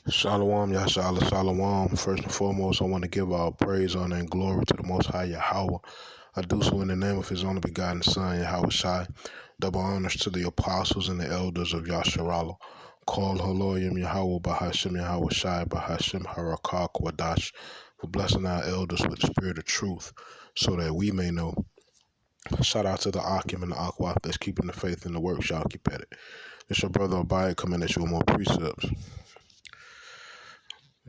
Shalom, Yashala, Shalom. First and foremost, I want to give our praise, honor, and glory to the Most High Yahweh. I do so in the name of His only begotten Son, Yahweh Shai. Double honors to the apostles and the elders of Yasharala. Call Haloyim Yahweh Bahashim Yahweh Shai Bahashim Harakak Wadash, for blessing our elders with the spirit of truth, so that we may know. Shout out to the Akim and the Akwaf that's keeping the faith in the works. Y'all keep at it. It's your brother Abiyah coming at you with more precepts.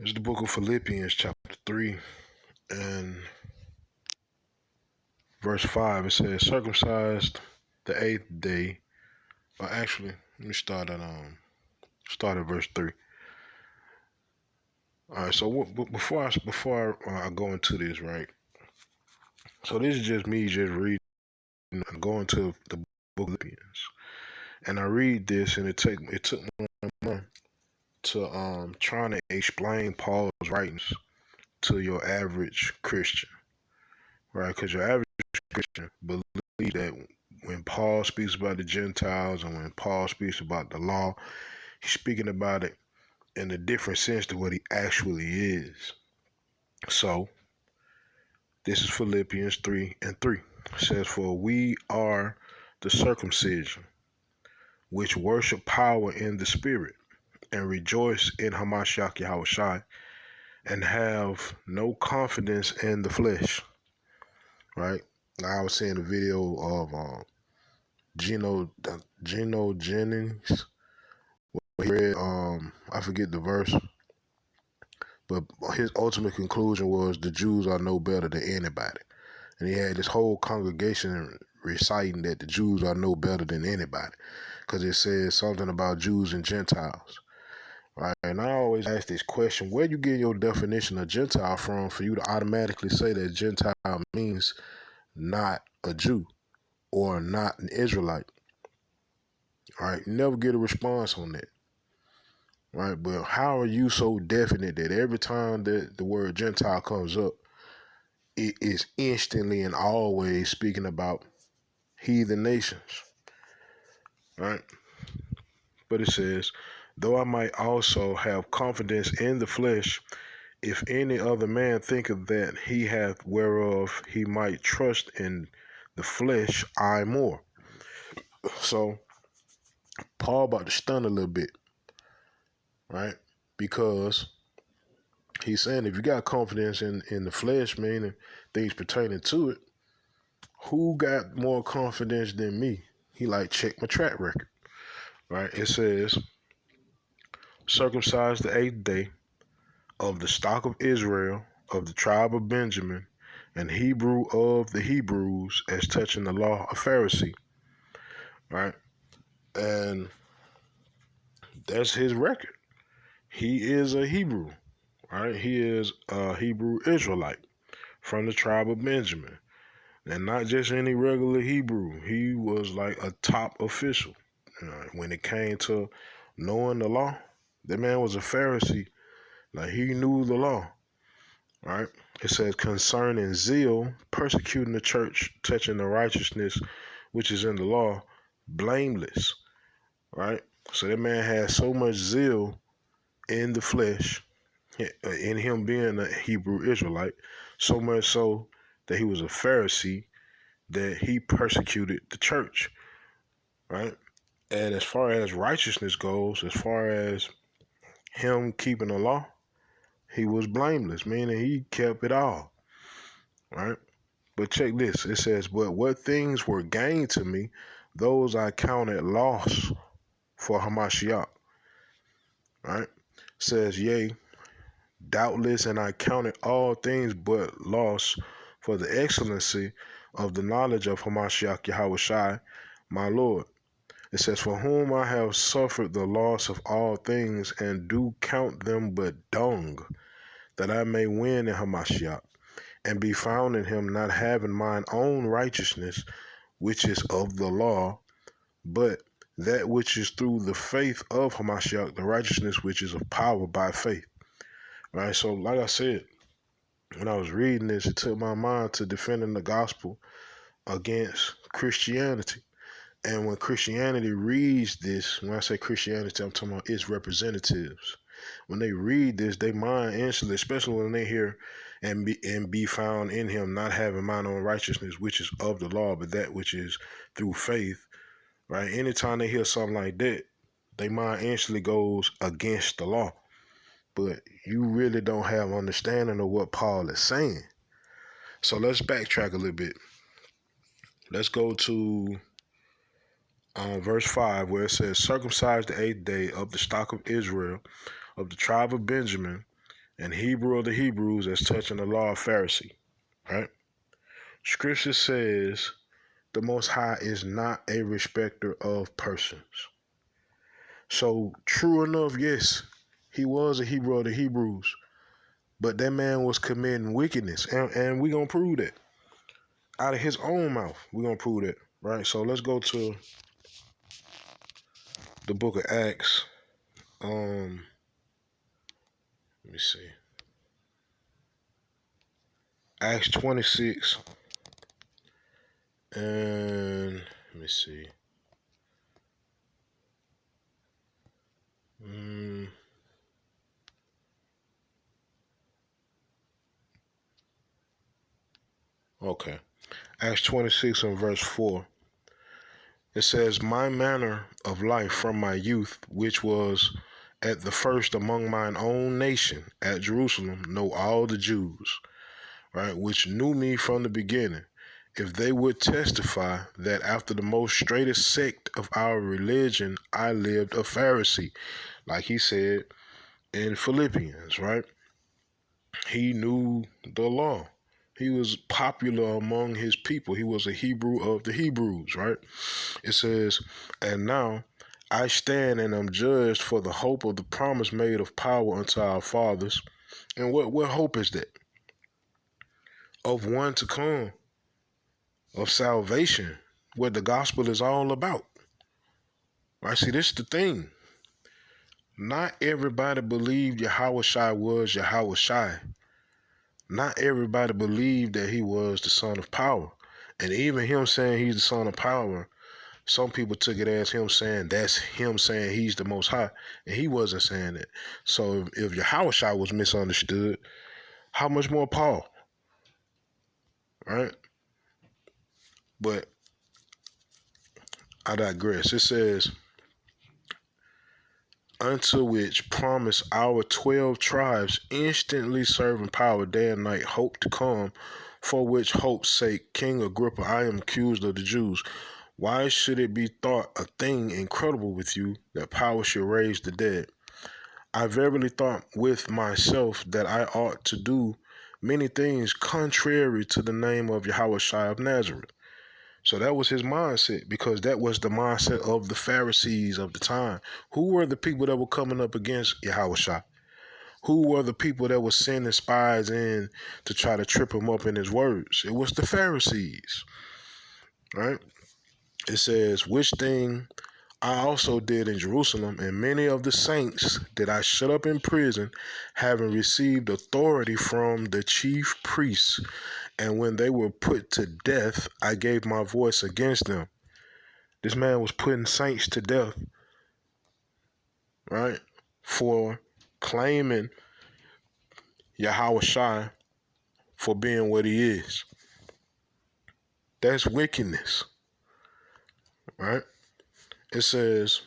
It's the book of Philippians, chapter 3, and verse 5. It says, circumcised the eighth day. Or actually, let me start at verse 3. All right, so before I go into this, right? So this is just me just reading, going to the book of Philippians, and I read this, and it took me a month to trying to explain Paul's writings to your average Christian, right? Because your average Christian believe that when Paul speaks about the Gentiles and when Paul speaks about the law, he's speaking about it in a different sense to what he actually is. So this is Philippians 3:3. It says, for we are the circumcision, which worship power in the spirit, and rejoice in Hamashiach Yahushai, and have no confidence in the flesh. Right? I was seeing a video of Geno Jennings. He read I forget the verse, but his ultimate conclusion was the Jews are no better than anybody. And he had this whole congregation reciting that the Jews are no better than anybody, because it says something about Jews and Gentiles. Right? And I always ask this question, where you get your definition of Gentile from for you to automatically say that Gentile means not a Jew or not an Israelite? Right? You never get a response on that. Right? But how are you so definite that every time that the word Gentile comes up, it is instantly and always speaking about heathen nations? Right? But it says, though I might also have confidence in the flesh, if any other man thinketh that he hath whereof he might trust in the flesh, I more. So Paul about to stun a little bit, right? Because he's saying if you got confidence in the flesh, meaning things pertaining to it, who got more confidence than me? He like, check my track record, right? It says, circumcised the eighth day, of the stock of Israel, of the tribe of Benjamin, and Hebrew of the Hebrews, as touching the law, a Pharisee, right? And that's his record. He is a Hebrew, right? He is a Hebrew Israelite from the tribe of Benjamin. And not just any regular Hebrew. He was like a top official. When it came to knowing the law, that man was a Pharisee. Like, he knew the law, right? It says, concerning zeal, persecuting the church, touching the righteousness which is in the law, blameless, right? So that man had so much zeal in the flesh, in him being a Hebrew Israelite, so much so that he was a Pharisee, that he persecuted the church, right? And as far as righteousness goes, as far as him keeping the law, he was blameless, meaning he kept it all, right? But check this. It says, but what things were gained to me, those I counted loss for Hamashiach, right? It says, yea, doubtless, and I counted all things but loss for the excellency of the knowledge of Hamashiach Yahushai, my Lord. It says, for whom I have suffered the loss of all things, and do count them but dung, that I may win in Hamashiach, and be found in him, not having mine own righteousness, which is of the law, but that which is through the faith of Hamashiach, the righteousness which is of power by faith. Right? So, like I said, when I was reading this, it took my mind to defending the gospel against Christianity. And when Christianity reads this, when I say Christianity, I'm talking about its representatives. when they read this, they mind instantly, especially when they hear and be found in him, not having mine own righteousness, which is of the law, but that which is through faith. Right? Anytime they hear something like that, they mind instantly goes against the law. But you really don't have understanding of what Paul is saying. So let's backtrack a little bit. Let's go to verse 5, where it says, circumcised the 8th day of the stock of Israel, of the tribe of Benjamin, and Hebrew of the Hebrews, as touching the law of Pharisee. Right? Scripture says the Most High is not a respecter of persons. So true enough, yes, he was a Hebrew of the Hebrews, but that man was committing wickedness, and we're going to prove that. Out of his own mouth, we're going to prove that, right? So let's go to the book of Acts. Let me see. Acts 26. And let me see. Okay. Acts 26 and verse 4. It says, my manner of life from my youth, which was at the first among mine own nation at Jerusalem, know all the Jews, right, which knew me from the beginning, if they would testify that after the most straightest sect of our religion, I lived a Pharisee, like he said in Philippians, right? He knew the law. He was popular among his people. He was a Hebrew of the Hebrews, right? It says, and now I stand and am judged for the hope of the promise made of power unto our fathers. And what hope is that? Of one to come, of salvation, what the gospel is all about. Right? See, this is the thing. Not everybody believed Yahushua was Yahushua. Not everybody believed that he was the son of power. And even him saying he's the son of power, some people took it as him saying that's him saying he's the most high. And he wasn't saying that. So if Yahushua was misunderstood, how much more Paul? Right? But I digress. It says, unto which promise our 12 tribes, instantly serving power day and night, hope to come, for which hope's sake, King Agrippa, I am accused of the Jews. Why should it be thought a thing incredible with you that power should raise the dead? I verily thought with myself that I ought to do many things contrary to the name of Yahushua of Nazareth. So that was his mindset, because that was the mindset of the Pharisees of the time. Who were the people that were coming up against Yahushua? Who were the people that were sending spies in to try to trip him up in his words? It was the Pharisees, right? It says, which thing I also did in Jerusalem, and many of the saints did I shut up in prison, having received authority from the chief priests. And when they were put to death, I gave my voice against them. This man was putting saints to death, right, for claiming Yahushua for being what he is. That's wickedness, right? It says,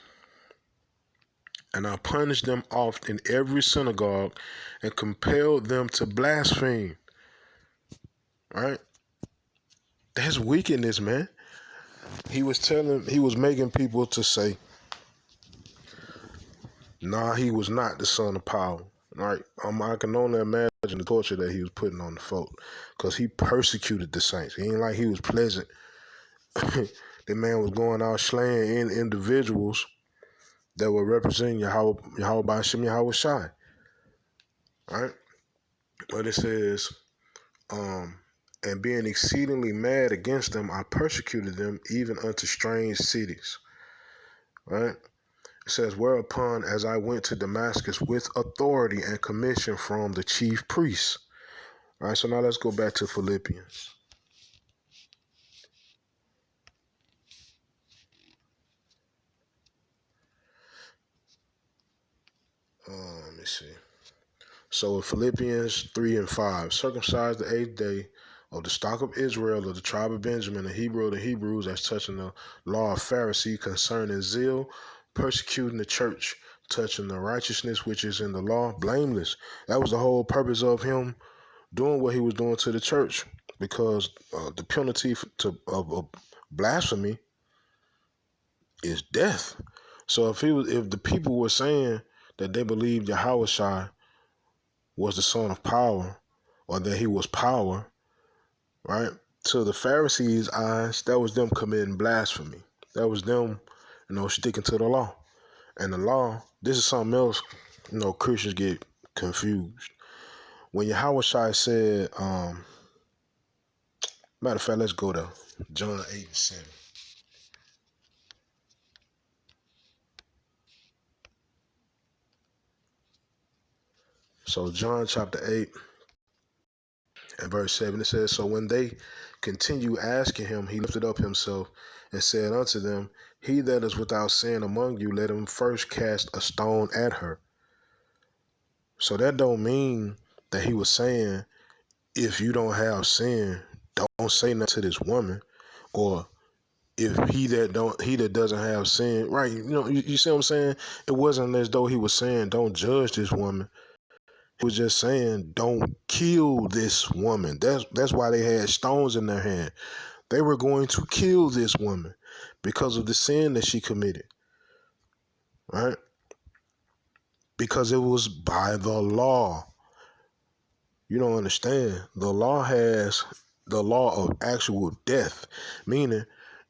and I punished them oft in every synagogue and compelled them to blaspheme, right? That's wickedness, man. He was making people to say, nah, he was not the son of power, right? I can only imagine the torture that he was putting on the folk, because he persecuted the saints. He ain't like he was pleasant. The man was going out slaying individuals that were representing Yahweh by Shem Yahweh Shai, right? But it says, and being exceedingly mad against them, I persecuted them even unto strange cities, right? It says, whereupon as I went to Damascus with authority and commission from the chief priests. All right, so now let's go back to Philippians. Let me see. So in Philippians 3 and 5, circumcised the eighth day of the stock of Israel of the tribe of Benjamin, a Hebrew of the Hebrews, as touching the law of Pharisee, concerning zeal, persecuting the church, touching the righteousness which is in the law, blameless. That was the whole purpose of him doing what he was doing to the church, because the penalty of blasphemy is death. So if the people were saying that they believed Yahushua was the son of power, or that he was power, right? To the Pharisees' eyes, that was them committing blasphemy. That was them, sticking to the law. And the law, this is something else, Christians get confused. When Yahushua said, matter of fact, let's go to John 8 and 7. So John chapter 8 and verse 7, it says, so when they continue asking him, he lifted up himself and said unto them, he that is without sin among you, let him first cast a stone at her. So that don't mean that he was saying, if you don't have sin, don't say nothing to this woman. Or if he that doesn't have sin, right? You see what I'm saying? It wasn't as though he was saying, don't judge this woman. He was just saying, don't kill this woman. That's why they had stones in their hand. They were going to kill this woman because of the sin that she committed, right? Because it was by the law. You don't understand. The law has the law of actual death, meaning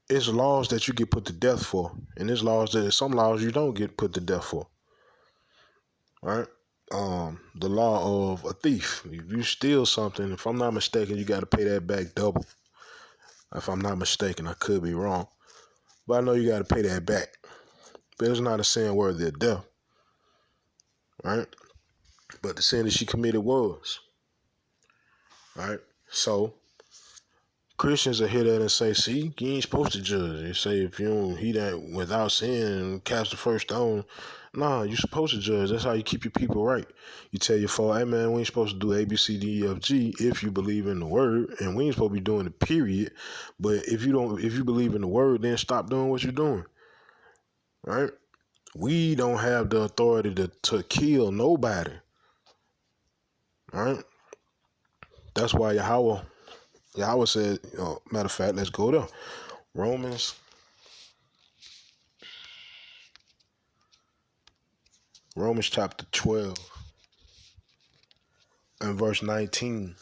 it's laws that you get put to death for, and there's some laws you don't get put to death for, right? The law of a thief. If you steal something, if I'm not mistaken, you got to pay that back double. If I'm not mistaken, I could be wrong, but I know you got to pay that back. But it's not a sin worthy of death, right? But the sin that she committed was, right? So Christians will hear that and say, see, you ain't supposed to judge. They say if you don't, he that without sin cast the first stone. Nah, you're supposed to judge. That's how you keep your people right. You tell your foe, hey man, we ain't supposed to do A, B, C, D, E, F, G if you believe in the word, and we ain't supposed to be doing it, period. But if you believe in the word, then stop doing what you're doing. Right? We don't have the authority to kill nobody. Right? That's why Yahweh said, matter of fact, let's go to Romans chapter 12 and verse 19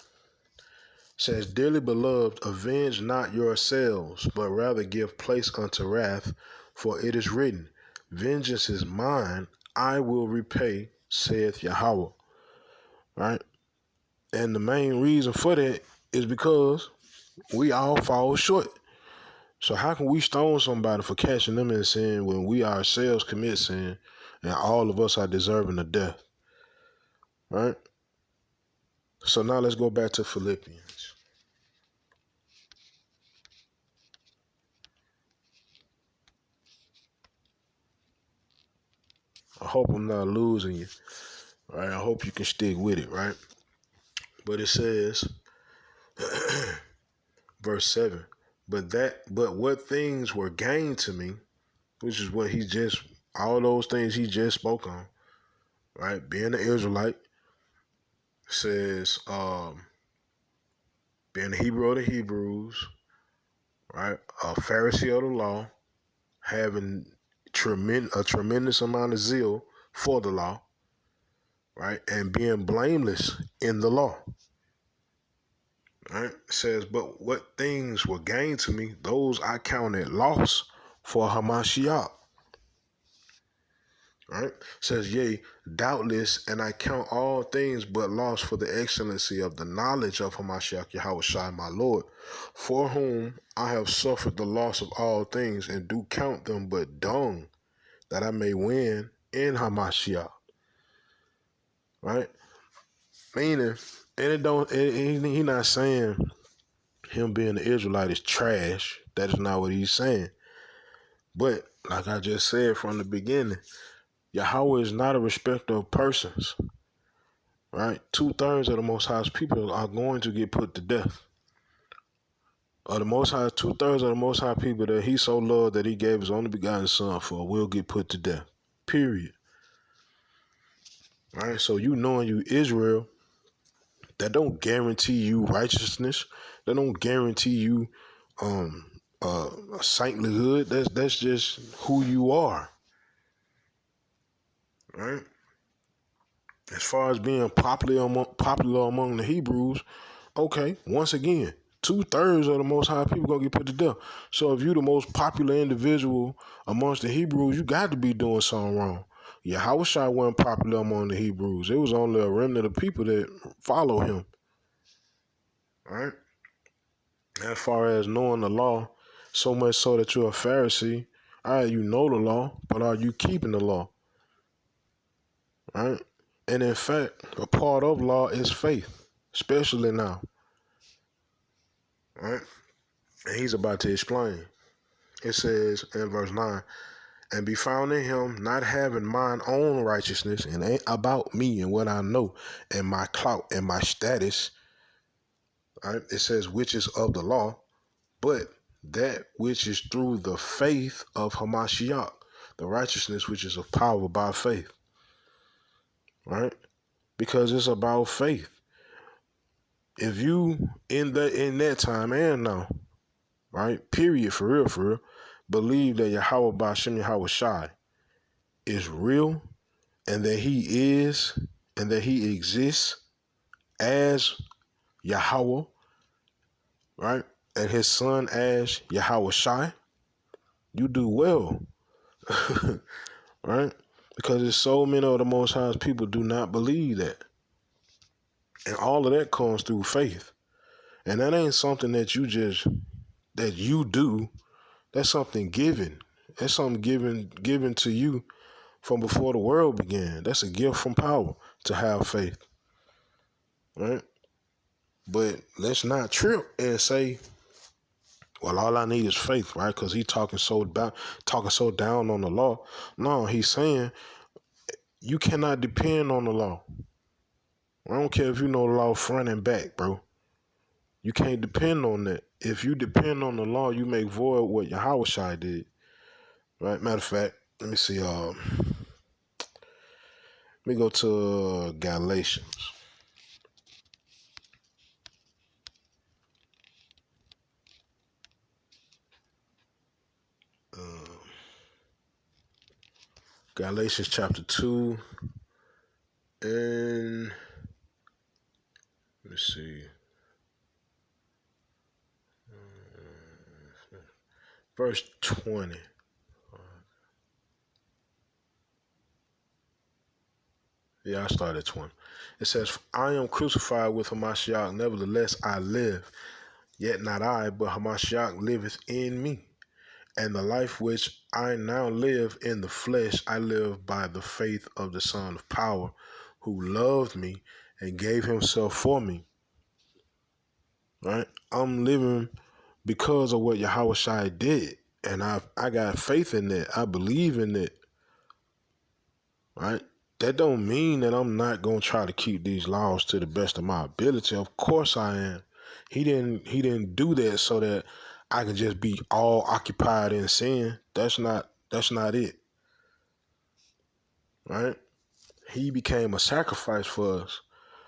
says, dearly beloved, avenge not yourselves, but rather give place unto wrath, for it is written, vengeance is mine, I will repay, saith Yahweh. Right? And the main reason for that is because we all fall short. So how can we stone somebody for catching them in sin when we ourselves commit sin and all of us are deserving of death? Right? So now let's go back to Philippians. I hope I'm not losing you. Right? I hope you can stick with it, right? But it says, verse 7, but what things were gained to me, which is what all those things he just spoke on, right? Being an Israelite, says, being a Hebrew of the Hebrews, right? A Pharisee of the law, having a tremendous amount of zeal for the law, right? And being blameless in the law. Right? It says, but what things were gained to me, those I counted loss for Hamashiach. Right? It says, yea, doubtless, and I count all things but loss for the excellency of the knowledge of Hamashiach Yahushua my Lord, for whom I have suffered the loss of all things, and do count them but dung, that I may win in Hamashiach. Right? Meaning, and he not saying him being an Israelite is trash. That is not what he's saying. But like I just said from the beginning, Yahweh is not a respecter of persons, right? 2/3 of the Most High's people are going to get put to death. Or the Most High, 2/3 of the Most High people that He so loved that He gave His only begotten Son for will get put to death. Period. Right? So you knowing you Israel, that don't guarantee you righteousness. That don't guarantee you a saintlyhood. That's just who you are. Right? As far as being popular among the Hebrews, okay, once again, 2/3 of the Most High people gonna get put to death. So if you the most popular individual amongst the Hebrews, you got to be doing something wrong. Yahushua wasn't popular among the Hebrews. It was only a remnant of people that follow him. Right? As far as knowing the law, so much so that you're a Pharisee, all right, you know the law, but are you keeping the law? Right? And in fact, a part of law is faith, especially now. Right? And he's about to explain. It says in verse 9, and be found in him, not having mine own righteousness, and ain't about me and what I know, and my clout and my status. Right? It says, which is of the law, but that which is through the faith of Hamashiach, the righteousness which is of power by faith. Right? Because it's about faith. If you in that time and now, right? Period, for real, believe that Yahweh Bashem Yahweh Shai is real and that he is and that he exists as Yahweh, right? And his son as Yahweh Shai, you do well. Right? Because there's so many of the Most High's people do not believe that. And all of that comes through faith. And that ain't something that you do. That's something given. That's something given to you from before the world began. That's a gift from power to have faith. Right? But let's not trip and say, well, all I need is faith, right? Because he talking so down on the law. No, he's saying you cannot depend on the law. I don't care if you know the law front and back, bro. You can't depend on that. If you depend on the law, you make void what Yahweh did. Right? Matter of fact, let me see. Let me go to Galatians. Galatians chapter 2 and let me see. Verse 20. Yeah, I started at 20. It says, I am crucified with Hamashiach, nevertheless I live. Yet not I, but Hamashiach liveth in me. And the life which I now live in the flesh, I live by the faith of the Son of Power, who loved me and gave himself for me. Right? I'm living because of what Yahweh did. And I got faith in that. I believe in it. Right? That don't mean that I'm not gonna try to keep these laws to the best of my ability. Of course I am. He didn't do that so that I can just be all occupied in sin. That's not it. Right? He became a sacrifice for us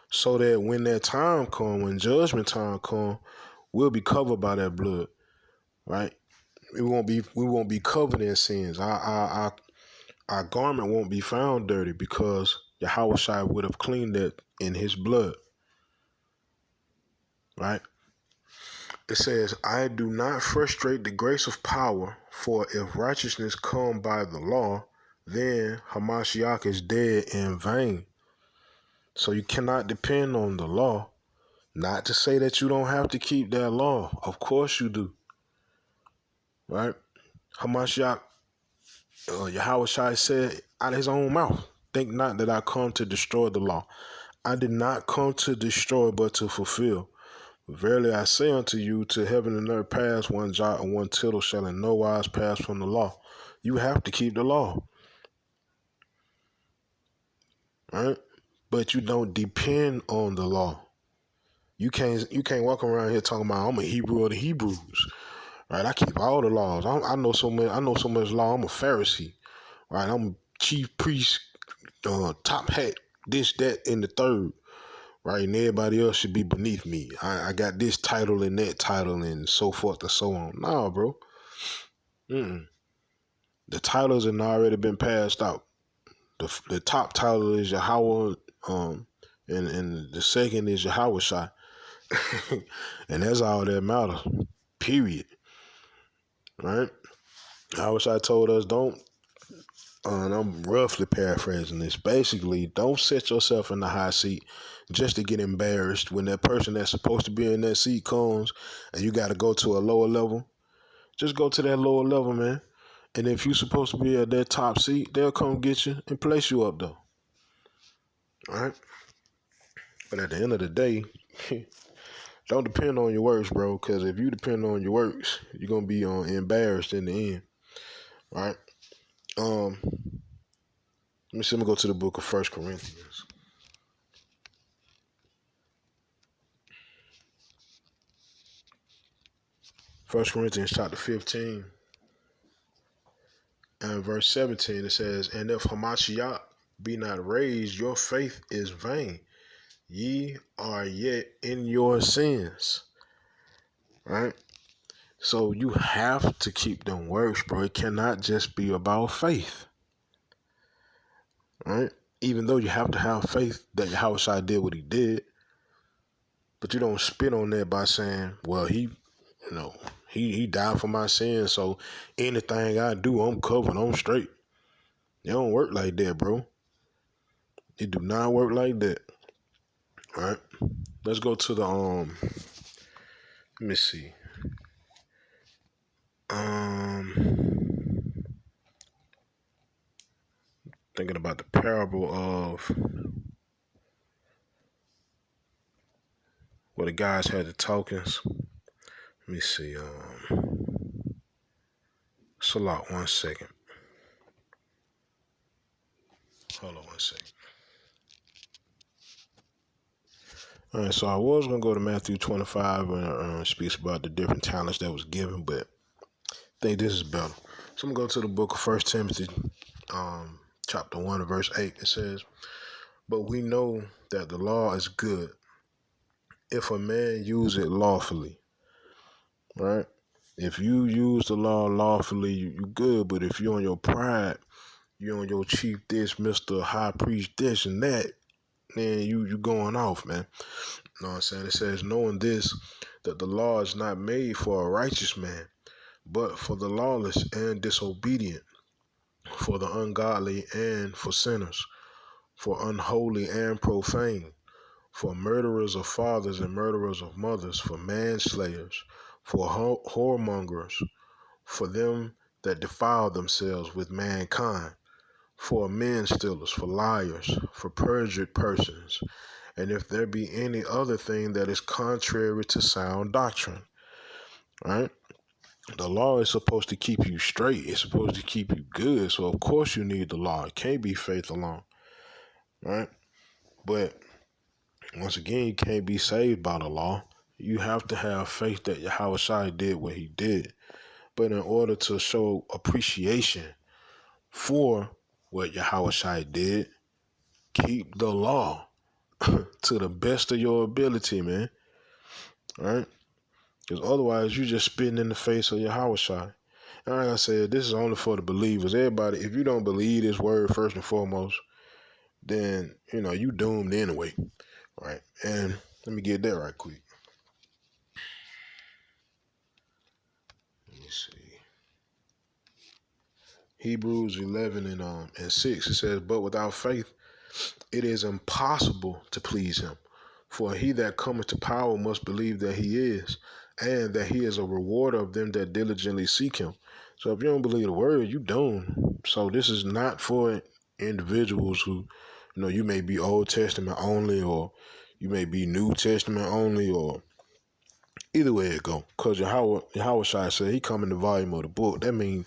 so that when that time come, when judgment time come, we'll be covered by that blood. Right? We won't be covered in sins. Our garment won't be found dirty because Yahweh would have cleaned it in his blood. Right? It says, I do not frustrate the grace of power, for if righteousness come by the law, then Hamashiach is dead in vain. So you cannot depend on the law. Not to say that you don't have to keep that law. Of course you do. Right? Hamashiach, Yahweh said out of his own mouth, think not that I come to destroy the law. I did not come to destroy, but to fulfill. Verily I say unto you, to heaven and earth pass, one jot and one tittle shall in no wise pass from the law. You have to keep the law. right? But you don't depend on the law. You can't walk around here talking about I'm a Hebrew of the Hebrews, right? I keep all the laws. I know so much. I know so much law. I'm a Pharisee, right? I'm chief priest, top hat, this, that, and the third, right? And everybody else should be beneath me. I got this title and that title and so forth and so on. Nah, bro. Mm-mm. The titles have already been passed out. The top title is Yahweh, and the second is Yahweh Shai. And that's all that matters. Period. Right? Yahweh Shai told us don't, and I'm roughly paraphrasing this. Basically, don't set yourself in the high seat just to get embarrassed when that person that's supposed to be in that seat comes and you got to go to a lower level. Just go to that lower level, man. And if you're supposed to be at that top seat, they'll come get you and place you up, though. All right? But at the end of the day, don't depend on your works, bro. Because if you depend on your works, you're gonna be embarrassed in the end, right? Let me see. Let me go to the book of First Corinthians. First Corinthians chapter 15 and verse 17. It says, "And if Hamashiach be not raised, your faith is vain. Ye are yet in your sins." Right? So you have to keep them works, bro. It cannot just be about faith. Right? Even though you have to have faith that Yahushua did what he did, but you don't spit on that by saying, well, he died for my sins, so anything I do, I'm covered, I'm straight. It don't work like that, bro. It do not work like that. All right? Let's go to the let me see. Thinking about the parable of where the guys had the tokens. Let me see. Salat, 1 second. Hold on 1 second. All right, so I was gonna go to Matthew 25 when it speaks about the different talents that was given, but I think this is better. So I'm gonna go to the book of First Timothy, chapter 1, verse 8. It says, "But we know that the law is good if a man use it lawfully." Right? If you use the law lawfully, you good. But if you're on your pride, you on your chief this, Mr. High Priest this and that, then you going off, man. You know what I'm saying? It says, "Knowing this, that the law is not made for a righteous man, but for the lawless and disobedient, for the ungodly and for sinners, for unholy and profane, for murderers of fathers and murderers of mothers, for manslayers, for whoremongers, for them that defile themselves with mankind, for men stealers, for liars, for perjured persons, and if there be any other thing that is contrary to sound doctrine." Right? The law is supposed to keep you straight. It's supposed to keep you good. So of course you need the law. It can't be faith alone. Right? But once again, you can't be saved by the law. You have to have faith that Yahweh Shai did what he did. But in order to show appreciation for what Yahweh Shai did, keep the law to the best of your ability, man. Right? Because otherwise, you just spitting in the face of Yahweh Shai. And like I said, this is only for the believers. Everybody, if you don't believe this word first and foremost, then, you doomed anyway. Right? And let me get that right quick. Let me see. Hebrews 11 and 6, it says, "But without faith it is impossible to please him. For he that cometh to power must believe that he is, and that he is a rewarder of them that diligently seek him." So if you don't believe the word, you don't. So this is not for individuals who, you may be Old Testament only, or you may be New Testament only, or either way it go. Because Yahweh Shai said he come in the volume of the book. That means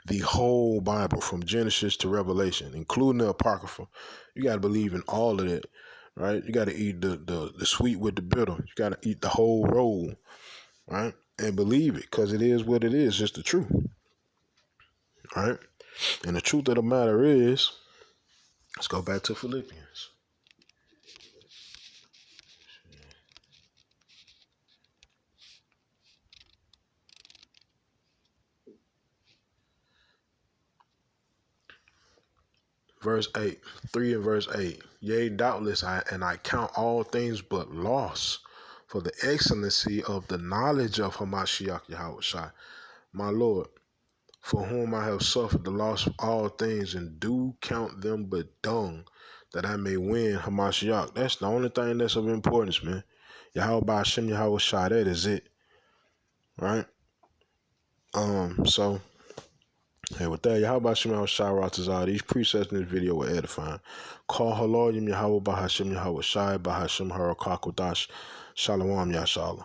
the whole Bible from Genesis to Revelation, including the Apocrypha. You got to believe in all of that, right? You got to eat the sweet with the bitter. You got to eat the whole roll, right? And believe it, because it is what it is. It's the truth, right? And the truth of the matter is, let's go back to Philippians. Verse 8, 3 and verse 8. Yea, doubtless, I count all things but loss for the excellency of the knowledge of Hamashiach Yahushua, my Lord, for whom I have suffered the loss of all things, and do count them but dung, that I may win Hamashiach. That's the only thing that's of importance, man. Yahweh Hashem Yahushua, that is it, right? So hey, with that, Yahweh Hashem Yahushua Ratazah, these precepts in this video were edifying. Call Haloyim Yahweh Bahashem Yahushua Bahashem Harakakodash Shalom Yashala.